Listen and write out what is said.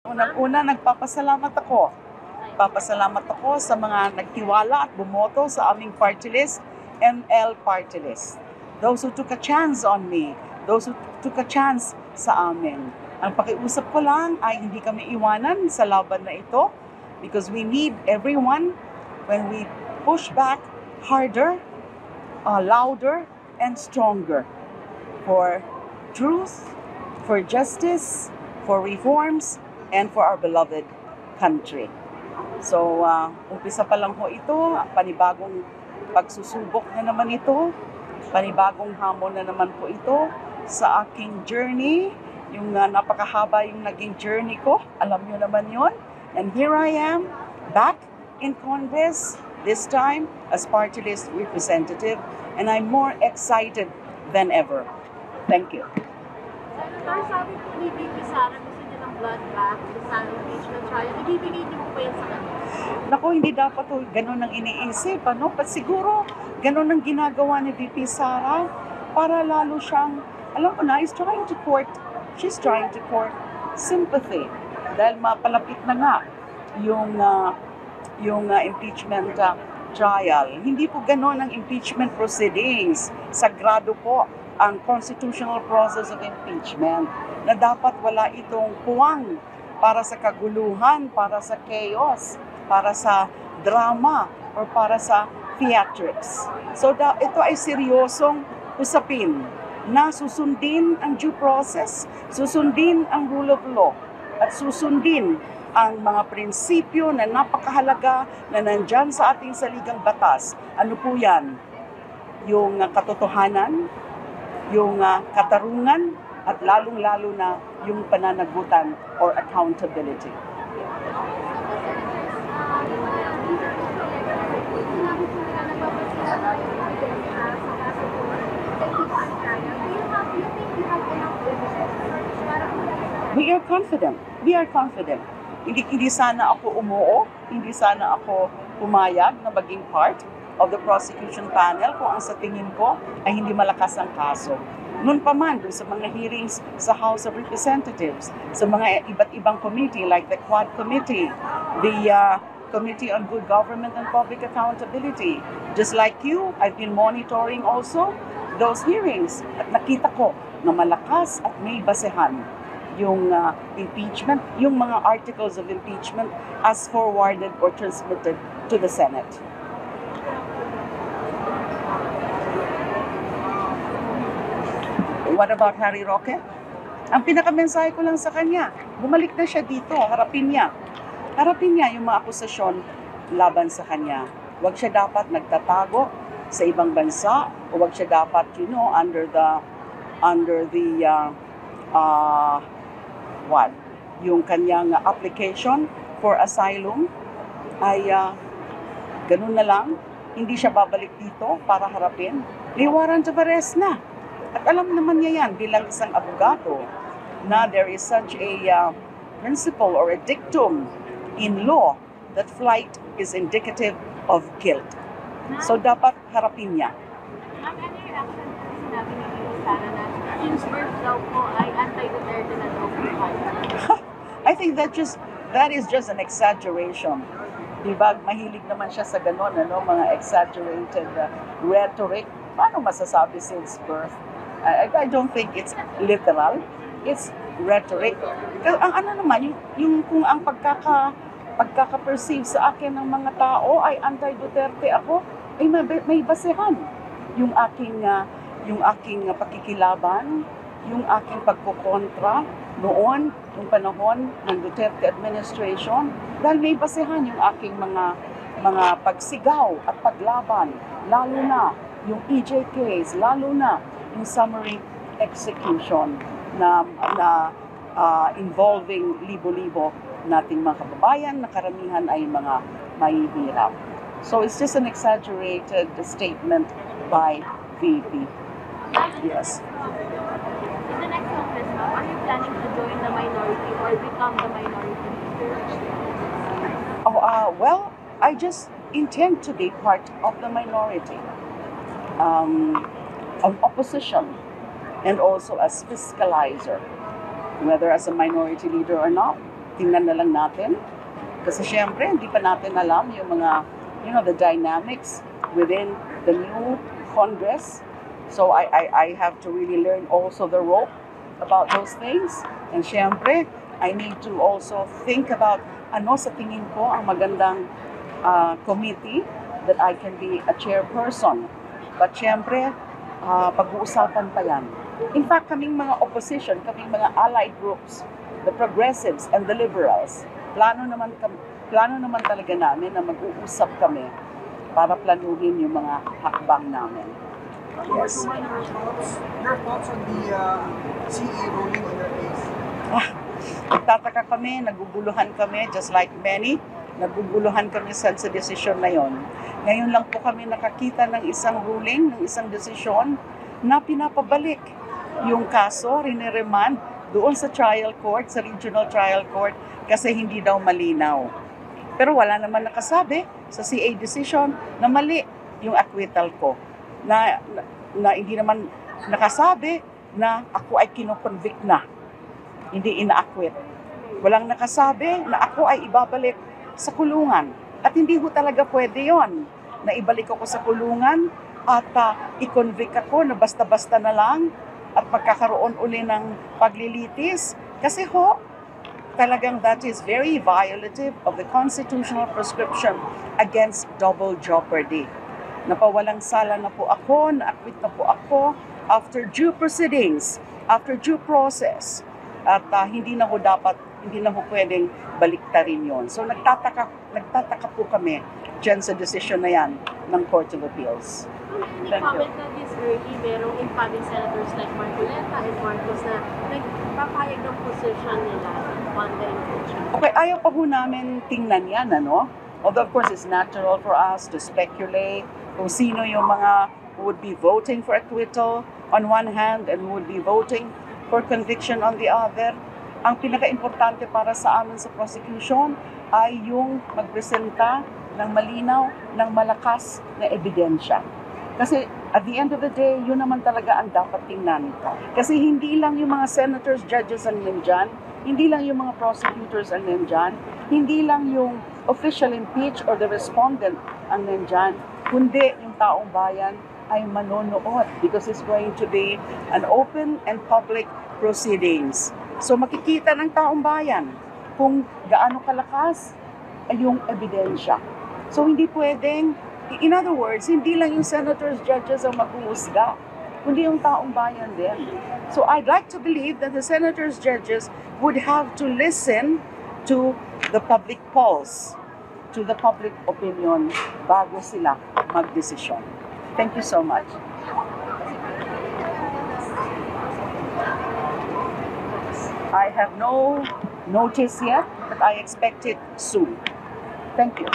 Unang-una, nagpapasalamat ako. Papasalamat ako sa mga nagtiwala at bumoto sa aming party list, ML Party List. Those who took a chance on me, those who took a chance sa amin. Ang pakiusap ko lang ay hindi kami iwanan sa laban na ito because we need everyone when we push back harder, louder, and stronger for truth, for justice, for reforms, and for our beloved country. So, umpisa pa lang po ito, panibagong pagsusubok na naman ito, panibagong hamon na naman po ito sa aking journey. Yung napakahaba yung naging journey ko, alam nyo naman yon. And here I am, back in Congress, this time as party list representative, and I'm more excited than ever. Thank you. Senator, sabi po ni VP Sara, gusto niya ng blood bath sa impeachment trial. Ibibigay niyo po ba yan sa kanya? Naku, hindi dapat to ganun ang iniisip, ano? But siguro, ganun ang ginagawa ni VP Sara para lalo siyang, alam ko na, she's trying to court sympathy. Dahil mapalapit na nga yung impeachment trial. Hindi po ganun ang impeachment proceedings. Sagrado po ang constitutional process of impeachment na dapat wala itong puwang para sa kaguluhan, para sa chaos, para sa drama, or para sa theatrics. So ito ay seryosong usapin na susundin ang due process, susundin ang rule of law, at susundin ang mga prinsipyo na napakahalaga na nandyan sa ating saligang batas. Ano po yan? Yung katotohanan, yung katarungan, at lalong-lalo na yung pananagutan or accountability. We are confident. We are confident. Hindi sana ako umuo, hindi sana ako pumayag na maging part of the prosecution panel kung ang sa tingin ko ay hindi malakas ang kaso. Noon pa man, sa mga hearings sa House of Representatives, sa mga iba't ibang committee like the Quad Committee, the Committee on Good Government and Public Accountability. Just like you, I've been monitoring also those hearings at nakita ko na malakas at may basehan yung impeachment, yung mga articles of impeachment as forwarded or transmitted to the Senate. What about Harry Roque? Ang pinakamensahe ko lang sa kanya, bumalik na siya dito, harapin niya. Harapin niya yung mga akusasyon laban sa kanya. Huwag siya dapat nagtatago sa ibang bansa, o huwag siya dapat, under the yung kanyang application for asylum ay ganun na lang, hindi siya babalik dito para harapin. May warrant of arrest na. At alam naman niya yan bilang isang abogado na there is such a principle or a dictum in law that flight is indicative of guilt. So dapat harapin niya. Ano yung reaction po sinabi ni VP Sara na since birth daw po ay anti-Duterte na daw po? I think that is just an exaggeration. Diba, mahilig naman siya sa ganon, mga exaggerated rhetoric. Paano masasabi since birth? I don't think it's literal. It's rhetoric. Ang ano naman, yung kung ang pagkaka-perceive sa akin ng mga tao ay anti-Duterte ako, ay may basehan. Yung aking pakikilaban, yung aking pagkukontra noon, yung panahon ng Duterte administration, dahil may basehan yung aking mga pagsigaw at paglaban, lalo na yung EJ case, lalo na yung summary execution na involving libo-libo nating mga kababayan na karamihan ay mga mahihirap. So it's just an exaggerated statement by VP. Yes. In the next Congress, are you planning to join the minority or become the minority leader? Well, I just intend to be part of the minority. Of opposition and also as fiscalizer, whether as a minority leader or not. tingnan na lang natin. Kasi syempre, hindi pa natin alam yung mga, the dynamics within the new Congress. So I have to really learn also the rope about those things. And syempre, I need to also think about ano sa tingin ko ang magandang committee that I can be a chairperson. But syempre, pag-uusapan pa yan. In fact, kaming mga opposition, kaming mga allied groups, the progressives and the liberals, plano naman talaga namin na mag-uusap kami para planuhin yung mga hakbang namin. Yes. Your thoughts on the CE ruling in your case? Nagtataka kami, naguguluhan kami, just like many, naguguluhan kami sa desisyon na yon. Ngayon lang po kami nakakita ng isang ruling, ng isang desisyon na pinapabalik yung kaso, riniremand doon sa trial court, sa regional trial court, kasi hindi daw malinaw. Pero wala naman nakasabi sa CA decision na mali yung acquittal ko. Na hindi naman nakasabi na ako ay kinoconvict na, hindi ina-acquit. Walang nakasabi na ako ay ibabalik sa kulungan. At hindi ho talaga pwede yon na ibalik ako sa kulungan at i-convict ako na basta-basta na lang at magkakaroon uli ng paglilitis. Kasi ho, talagang that is very violative of the constitutional prescription against double jeopardy. Napawalang sala na po ako, na-acquit na po ako after due proceedings, after due process. At hindi na ho pwedeng baliktarin yon. So nagtataka po kami dyan sa decision na yan ng Court of Appeals. Any comment na this early, merong incoming senators like Marcoleta and Marcos na nagpapayag ng position nila on the impeachment? Okay, ayaw pa po namin tingnan yan, ano? Although of course it's natural for us to speculate kung sino yung mga who would be voting for acquittal on one hand and who would be voting for conviction on the other. Ang pinaka-importante para sa amin sa prosecution ay yung magpresenta ng malinaw, ng malakas na ebidensya. Kasi at the end of the day, yun naman talaga ang dapat tingnan. Kasi hindi lang yung mga senators, judges ang nandyan, hindi lang yung mga prosecutors ang nandyan, hindi lang yung official impeach or the respondent ang nandyan, kundi yung taong bayan ay manonood because it's going to be an open and public proceedings. So makikita ng taong bayan kung gaano kalakas ay yung ebidensya. So hindi pwedeng, in other words, hindi lang yung senators, judges ang mag-uusga, kundi yung taong bayan din. So I'd like to believe that the senators, judges would have to listen to the public pulse, to the public opinion bago sila magdesisyon. Thank you so much. I have no notice yet, but I expect it soon. Thank you.